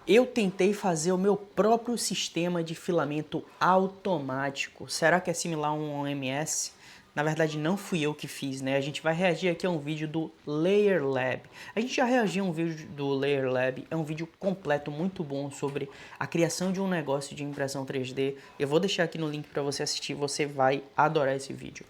Eu tentei fazer o meu próprio sistema de filamento automático. Será que é similar a um OMS? Na verdade, não fui eu que fiz, né? A gente vai reagir aqui a um vídeo do Layer Lab. A gente já reagiu a um vídeo do Layer Lab. É um vídeo completo, muito bom, sobre a criação de um negócio de impressão 3D. Eu vou deixar aqui no link para você assistir. Você vai adorar esse vídeo.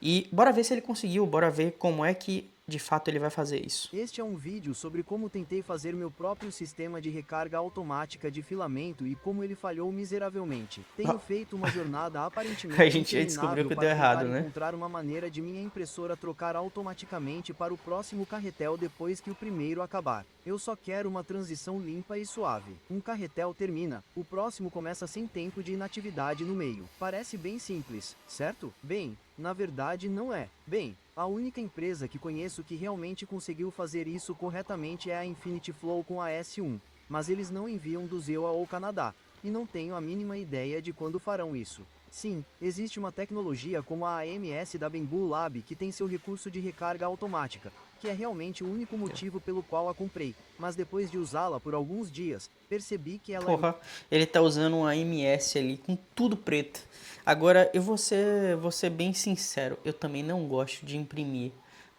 E bora ver se ele conseguiu. Bora ver como é que, de fato, ele vai fazer isso. Este é um vídeo sobre como tentei fazer meu próprio sistema de recarga automática de filamento e como ele falhou miseravelmente. Tenho feito uma jornada A aparentemente gente já descobriu interminável que deu para tentar errado, né? encontrar uma maneira de minha impressora trocar automaticamente para o próximo carretel depois que o primeiro acabar. Eu só quero uma transição limpa e suave. Um carretel termina, o próximo começa sem tempo de inatividade no meio. Parece bem simples, certo? Bem, na verdade não é. Bem, a única empresa que conheço que realmente conseguiu fazer isso corretamente é a Infinity Flow com a S1, mas eles não enviam do ZEUA ou Canadá, e não tenho a mínima ideia de quando farão isso. Sim, existe uma tecnologia como a AMS da Bambu Lab que tem seu recurso de recarga automática, que é realmente o único motivo pelo qual a comprei, mas depois de usá-la por alguns dias, percebi que ela é Porra, ele tá usando um AMS ali com tudo preto. Agora, vou ser bem sincero, eu também não gosto de imprimir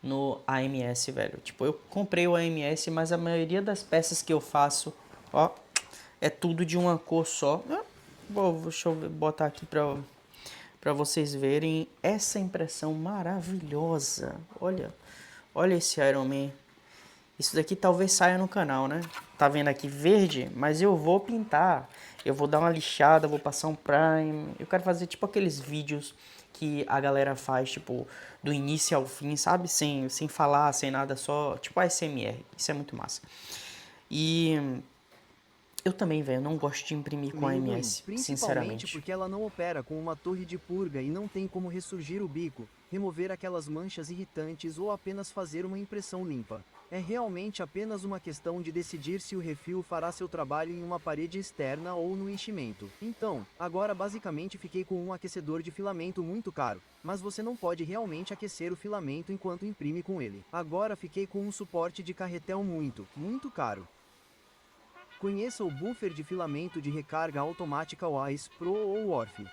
no AMS, velho. Tipo, eu comprei o AMS, mas a maioria das peças que eu faço, ó, é tudo de uma cor só. Deixa eu botar aqui pra vocês verem essa impressão maravilhosa. Olha, olha esse Iron Man. Isso daqui talvez saia no canal, né? Tá vendo aqui verde? Mas eu vou pintar. Eu vou dar uma lixada, vou passar um prime. Eu quero fazer tipo aqueles vídeos que a galera faz, tipo, do início ao fim, sabe? Sem falar, sem nada, só tipo ASMR. Isso é muito massa. E eu também, velho, não gosto de imprimir com meio ruim, AMS, principalmente sinceramente. porque ela não opera com uma torre de purga e não tem como ressurgir o bico, remover aquelas manchas irritantes ou apenas fazer uma impressão limpa. É realmente apenas uma questão de decidir se o refil fará seu trabalho em uma parede externa ou no enchimento. Então, agora basicamente fiquei com um aquecedor de filamento muito caro, mas você não pode realmente aquecer o filamento enquanto imprime com ele. Agora fiquei com um suporte de carretel muito caro. Conheça o buffer de filamento de recarga automática WISE Pro ou WORF.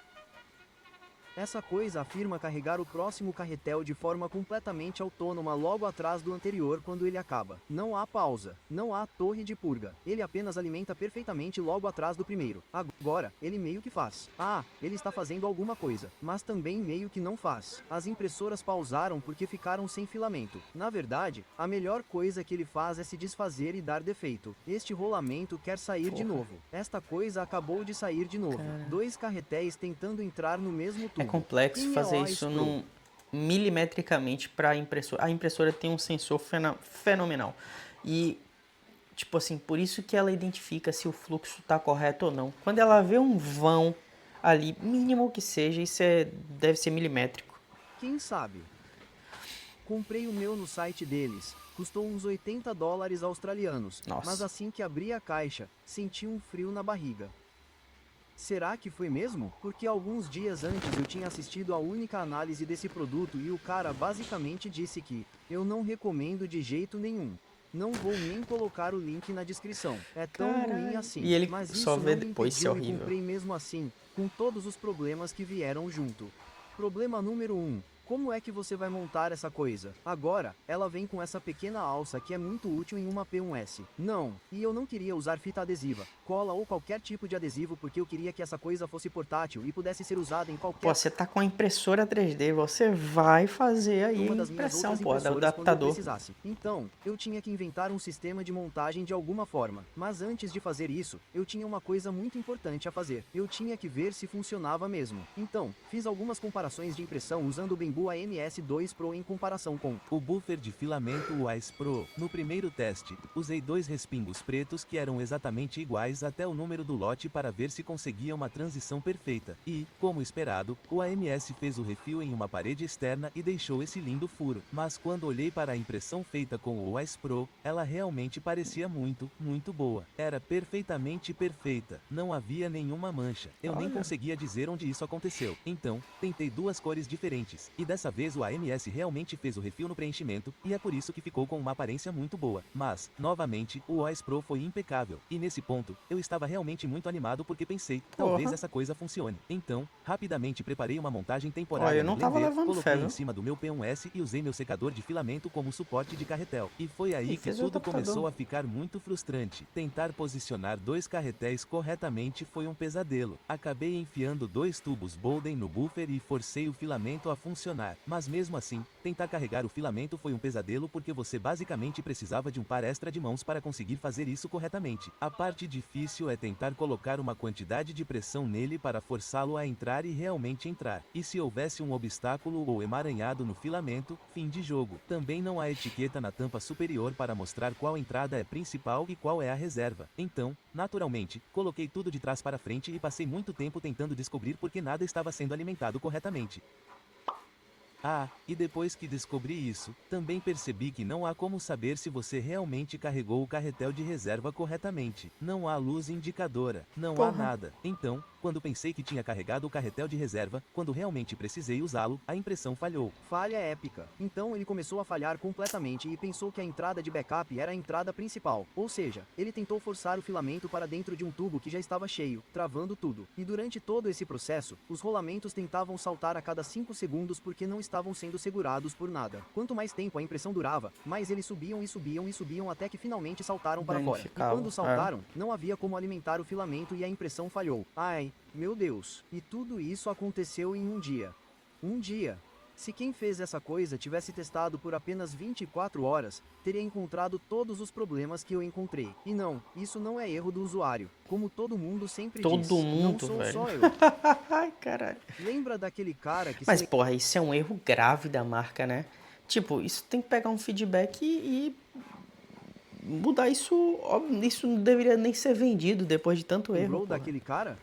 Essa coisa afirma carregar o próximo carretel de forma completamente autônoma logo atrás do anterior quando ele acaba. Não há pausa, não há torre de purga. Ele apenas alimenta perfeitamente logo atrás do primeiro. Agora, ele meio que faz. Ah, ele está fazendo alguma coisa, mas também meio que não faz. As impressoras pausaram porque ficaram sem filamento. Na verdade, a melhor coisa que ele faz é se desfazer e dar defeito. Este rolamento quer sair de novo. Esta coisa acabou de sair de novo. Dois carretéis tentando entrar no mesmo É tubo. complexo Quem é fazer OIS isso Pro? milimetricamente para a impressora. A impressora tem um sensor fenomenal. E, tipo assim, por isso que ela identifica se o fluxo está correto ou não. Quando ela vê um vão ali, mínimo que seja, deve ser milimétrico. Quem sabe? Comprei o meu no site deles. Custou uns 80 dólares australianos. Mas Nossa. assim que abri a caixa, senti um frio na barriga. Será que foi mesmo? Porque alguns dias antes eu tinha assistido a única análise desse produto e o cara basicamente disse que eu não recomendo de jeito nenhum. Não vou nem colocar o link na descrição. É tão ruim Caralho. assim. E ele Mas só isso vê não me depois se é impediu e horrível. comprei mesmo assim, com todos os problemas que vieram junto. Problema número 1. Como é que você vai montar essa coisa? Agora, ela vem com essa pequena alça que é muito útil em uma P1S. Não, e eu não queria usar fita adesiva, cola ou qualquer tipo de adesivo porque eu queria que essa coisa fosse portátil e pudesse ser usada em Pô, qualquer você tá com a impressora 3D, você vai fazer aí a uma das minhas impressão, outras pô, do impressoras quando eu adaptador. precisasse. Então, eu tinha que inventar um sistema de montagem de alguma forma. Mas antes de fazer isso, eu tinha uma coisa muito importante a fazer. Eu tinha que ver se funcionava mesmo. Então, fiz algumas comparações de impressão usando o Bambu AMS2 Pro em comparação com o buffer de filamento WISE Pro. No primeiro teste, usei dois respingos pretos que eram exatamente iguais até o número do lote para ver se conseguia uma transição perfeita. E, como esperado, o AMS fez o refil em uma parede externa e deixou esse lindo furo. Mas quando olhei para a impressão feita com o WISE Pro, ela realmente parecia muito boa. Era perfeitamente perfeita. Não havia nenhuma mancha. Eu nem Olha. conseguia dizer onde isso aconteceu. Então, tentei duas cores diferentes, e que dessa vez o AMS realmente fez o refil no preenchimento, e é por isso que ficou com uma aparência muito boa. Mas, novamente, o OS Pro foi impecável, e nesse ponto, eu estava realmente muito animado porque pensei, talvez Porra. essa coisa funcione. Então, rapidamente preparei uma montagem Ó, temporária eu no não tava Blender, levando coloquei fé, em viu? cima do meu P1S e usei meu secador de filamento como suporte de carretel. E foi aí E que fez o tudo adaptador. começou a ficar muito frustrante. Tentar posicionar 2 carretéis corretamente foi um pesadelo. Acabei enfiando 2 tubos Bowden no buffer e forcei o filamento a funcionar. Mas mesmo assim, tentar carregar o filamento foi um pesadelo porque você basicamente precisava de um par extra de mãos para conseguir fazer isso corretamente. A parte difícil é tentar colocar uma quantidade de pressão nele para forçá-lo a entrar e realmente entrar. E se houvesse um obstáculo ou emaranhado no filamento, fim de jogo. Também não há etiqueta na tampa superior para mostrar qual entrada é principal e qual é a reserva. Então, naturalmente, coloquei tudo de trás para frente e passei muito tempo tentando descobrir por que nada estava sendo alimentado corretamente. Ah, e depois que descobri isso, também percebi que não há como saber se você realmente carregou o carretel de reserva corretamente. Não há luz indicadora, não há Porra. nada. Então, quando pensei que tinha carregado o carretel de reserva, quando realmente precisei usá-lo, a impressão falhou. Falha épica. Então ele começou a falhar completamente e pensou que a entrada de backup era a entrada principal. Ou seja, ele tentou forçar o filamento para dentro de um tubo que já estava cheio, travando tudo. E durante todo esse processo, os rolamentos tentavam saltar a cada 5 segundos porque não estavam sendo segurados por nada. Quanto mais tempo a impressão durava, mais eles subiam e subiam e subiam até que finalmente saltaram para fora. E Danificava. quando saltaram, não havia como alimentar o filamento e a impressão falhou. Ai, meu Deus. E tudo isso aconteceu em um dia. Um dia. Se quem fez essa coisa tivesse testado por apenas 24 horas, teria encontrado todos os problemas que eu encontrei. E não, isso não é erro do usuário. Como todo mundo sempre diz, Todo não mundo, sou velho. só eu. Ai, caralho. Lembra daquele cara que Mas, porra, isso é um erro grave da marca, né? Tipo, isso tem que pegar um feedback e mudar isso. Isso não deveria nem ser vendido depois de tanto erro, lembrou porra. daquele cara?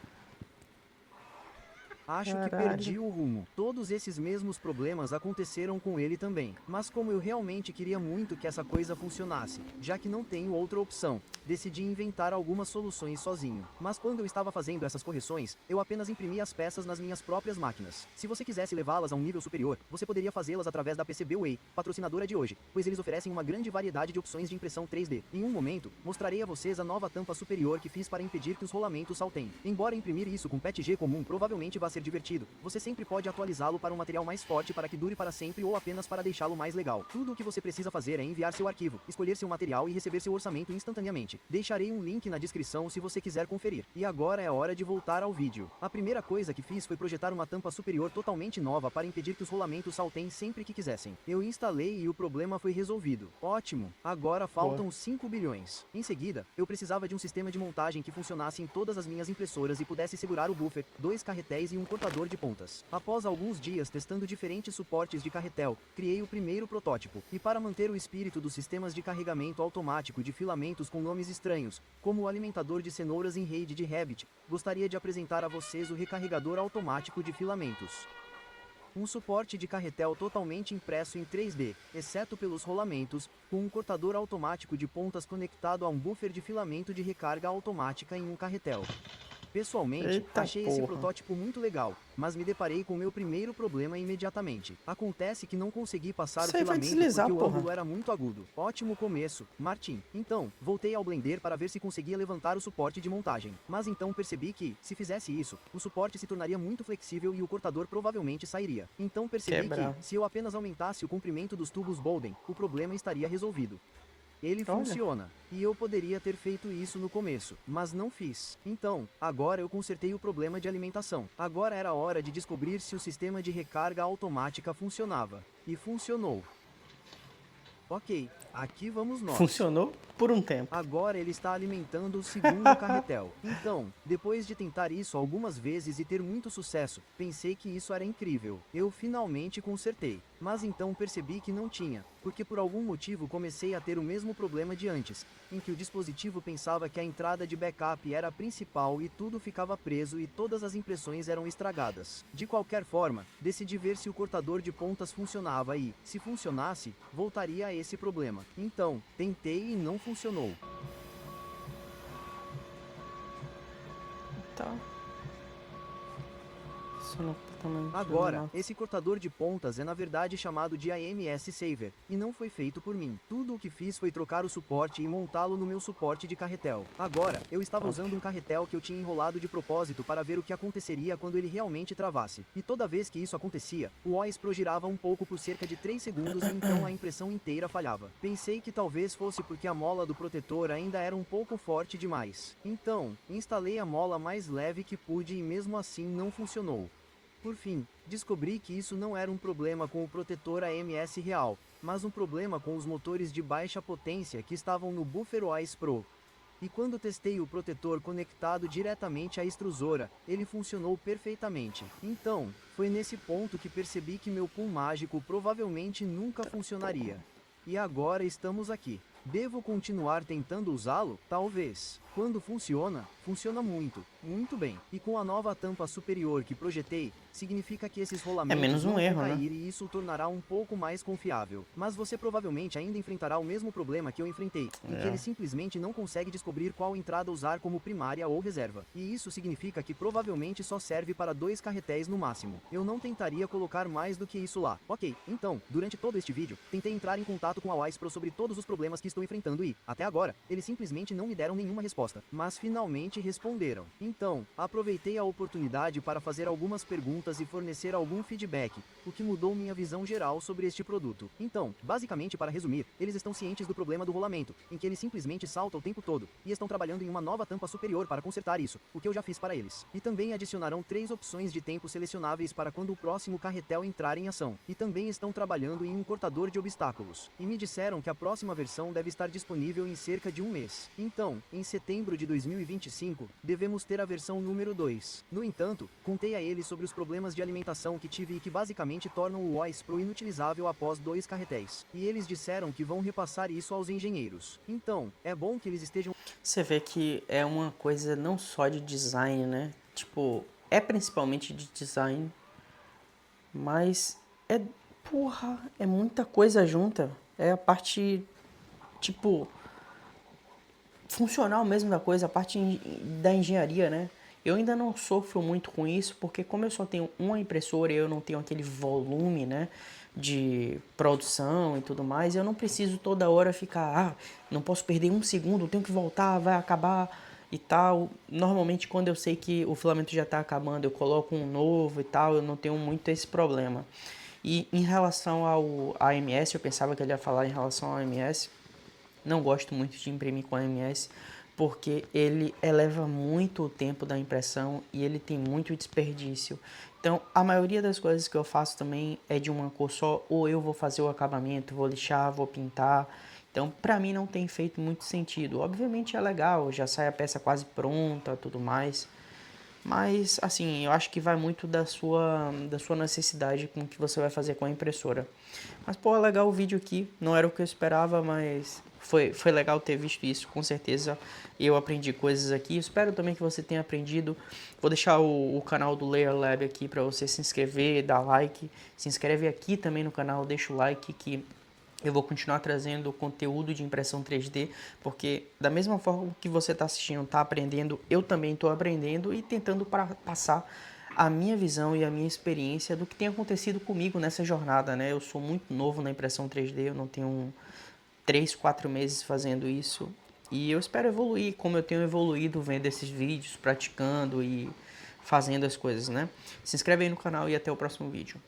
Acho que Caralho. perdi o rumo. Todos esses mesmos problemas aconteceram com ele também. Mas como eu realmente queria muito que essa coisa funcionasse, já que não tenho outra opção, decidi inventar algumas soluções sozinho. Mas quando eu estava fazendo essas correções, eu apenas imprimi as peças nas minhas próprias máquinas. Se você quisesse levá-las a um nível superior, você poderia fazê-las através da PCBWay, patrocinadora de hoje, pois eles oferecem uma grande variedade de opções de impressão 3D. Em um momento, mostrarei a vocês a nova tampa superior que fiz para impedir que os rolamentos saltem. Embora imprimir isso com PETG comum provavelmente vá ser divertido, você sempre pode atualizá-lo para um material mais forte para que dure para sempre ou apenas para deixá-lo mais legal. Tudo o que você precisa fazer é enviar seu arquivo, escolher seu material e receber seu orçamento instantaneamente. Deixarei um link na descrição se você quiser conferir. E agora é hora de voltar ao vídeo. A primeira coisa que fiz foi projetar uma tampa superior totalmente nova para impedir que os rolamentos saltem sempre que quisessem. Eu instalei e o problema foi resolvido. Ótimo! Agora faltam 5 bilhões. Em seguida, eu precisava de um sistema de montagem que funcionasse em todas as minhas impressoras e pudesse segurar o buffer, 2 carretéis e um cortador de pontas. Após alguns dias testando diferentes suportes de carretel, criei o primeiro protótipo. E para manter o espírito dos sistemas de carregamento automático de filamentos com nomes estranhos, como o alimentador de cenouras em rede de Rabbit, gostaria de apresentar a vocês o recarregador automático de filamentos. Um suporte de carretel totalmente impresso em 3D, exceto pelos rolamentos, com um cortador automático de pontas conectado a um buffer de filamento de recarga automática em um carretel. Pessoalmente, Eita achei esse porra. protótipo muito legal, mas me deparei com meu primeiro problema imediatamente. Acontece que não consegui passar Isso o aí vai filamento deslizar, porque o porra. ângulo era muito agudo. Ótimo começo, Martin. Então, voltei ao Blender para ver se conseguia levantar o suporte de montagem. Mas então percebi que, se fizesse isso, o suporte se tornaria muito flexível e o cortador provavelmente sairia. Então percebi Quebrar. que, se eu apenas aumentasse o comprimento dos tubos Bowden, o problema estaria resolvido. Ele Olha. funciona. E eu poderia ter feito isso no começo, mas não fiz. Então, agora eu consertei o problema de alimentação. Agora era hora de descobrir se o sistema de recarga automática funcionava. E funcionou. Ok, aqui vamos nós. Funcionou por um tempo. Agora ele está alimentando o segundo carretel. Então, depois de tentar isso algumas vezes e ter muito sucesso, pensei que isso era incrível. Eu finalmente consertei. Mas então percebi que não tinha, porque por algum motivo comecei a ter o mesmo problema de antes, em que o dispositivo pensava que a entrada de backup era a principal e tudo ficava preso e todas as impressões eram estragadas. De qualquer forma, decidi ver se o cortador de pontas funcionava e, se funcionasse, voltaria a esse problema. Então, tentei e não funcionou. Tá. funciona completamente Agora, normal. esse cortador de pontas é na verdade chamado de AMS Saver, e não foi feito por mim. Tudo o que fiz foi trocar o suporte e montá-lo no meu suporte de carretel. Agora, eu estava usando um carretel que eu tinha enrolado de propósito para ver o que aconteceria quando ele realmente travasse. E toda vez que isso acontecia, o OS Pro girava um pouco por cerca de 3 segundos e então a impressão inteira falhava. Pensei que talvez fosse porque a mola do protetor ainda era um pouco forte demais. Então, instalei a mola mais leve que pude e mesmo assim não funcionou. Por fim, descobri que isso não era um problema com o protetor AMS real, mas um problema com os motores de baixa potência que estavam no buffer OS Pro. E quando testei o protetor conectado diretamente à extrusora, ele funcionou perfeitamente. Então, foi nesse ponto que percebi que meu pool mágico provavelmente nunca funcionaria. E agora estamos aqui. Devo continuar tentando usá-lo? Talvez. Quando funciona, funciona muito, muito bem. E com a nova tampa superior que projetei, significa que esses É rolamentos menos não um vão erro, né? cair e isso o tornará um pouco mais confiável. Mas você provavelmente ainda enfrentará o mesmo problema que eu enfrentei, em que ele simplesmente não consegue descobrir qual entrada usar como primária ou reserva. E isso significa que provavelmente só serve para 2 carretéis no máximo. Eu não tentaria colocar mais do que isso lá. Ok, então, durante todo este vídeo, tentei entrar em contato com a OS Pro sobre todos os problemas que estou enfrentando e, até agora, eles simplesmente não me deram nenhuma resposta. Mas finalmente responderam. Então, aproveitei a oportunidade para fazer algumas perguntas e fornecer algum feedback, o que mudou minha visão geral sobre este produto. Então, basicamente para resumir, eles estão cientes do problema do rolamento, em que ele simplesmente salta o tempo todo, e estão trabalhando em uma nova tampa superior para consertar isso, o que eu já fiz para eles. E também adicionarão 3 opções de tempo selecionáveis para quando o próximo carretel entrar em ação. E também estão trabalhando em um cortador de obstáculos. E me disseram que a próxima versão deve estar disponível em cerca de um mês. Então, em setembro de 2025, devemos ter a versão número 2. No entanto, contei a eles sobre os problemas de alimentação que tive e que basicamente tornam o OS Pro inutilizável após 2 carretéis. E eles disseram que vão repassar isso aos engenheiros. Então, é bom que eles estejam... Você vê que é uma coisa não só de design, né? Tipo, é principalmente de design, mas é muita coisa junta. É a parte, tipo, funcional mesmo da coisa, a parte da engenharia, né? Eu ainda não sofro muito com isso, porque como eu só tenho uma impressora e eu não tenho aquele volume, né, de produção e tudo mais, eu não preciso toda hora ficar, não posso perder um segundo, tenho que voltar, vai acabar e tal. Normalmente quando eu sei que o filamento já está acabando, eu coloco um novo e tal, eu não tenho muito esse problema. E em relação ao AMS, eu pensava que ele ia falar em relação ao AMS, não gosto muito de imprimir com AMS, porque ele eleva muito o tempo da impressão e ele tem muito desperdício. Então, a maioria das coisas que eu faço também é de uma cor só, ou eu vou fazer o acabamento, vou lixar, vou pintar. Então, pra mim não tem feito muito sentido. Obviamente é legal, já sai a peça quase pronta, tudo mais. Mas, assim, eu acho que vai muito da sua necessidade com o que você vai fazer com a impressora. Mas, pô, é legal o vídeo aqui. Não era o que eu esperava, mas foi legal ter visto isso, com certeza. Eu aprendi coisas aqui. Espero também que você tenha aprendido. Vou deixar o canal do Layer Lab aqui para você se inscrever, dar like. Se inscreve aqui também no canal, deixa o like que eu vou continuar trazendo conteúdo de impressão 3D, porque da mesma forma que você está assistindo, está aprendendo, eu também estou aprendendo e tentando passar a minha visão e a minha experiência do que tem acontecido comigo nessa jornada, né? Eu sou muito novo na impressão 3D, eu não tenho 3, 4 meses fazendo isso. E eu espero evoluir, como eu tenho evoluído vendo esses vídeos, praticando e fazendo as coisas, né? Se inscreve aí no canal e até o próximo vídeo.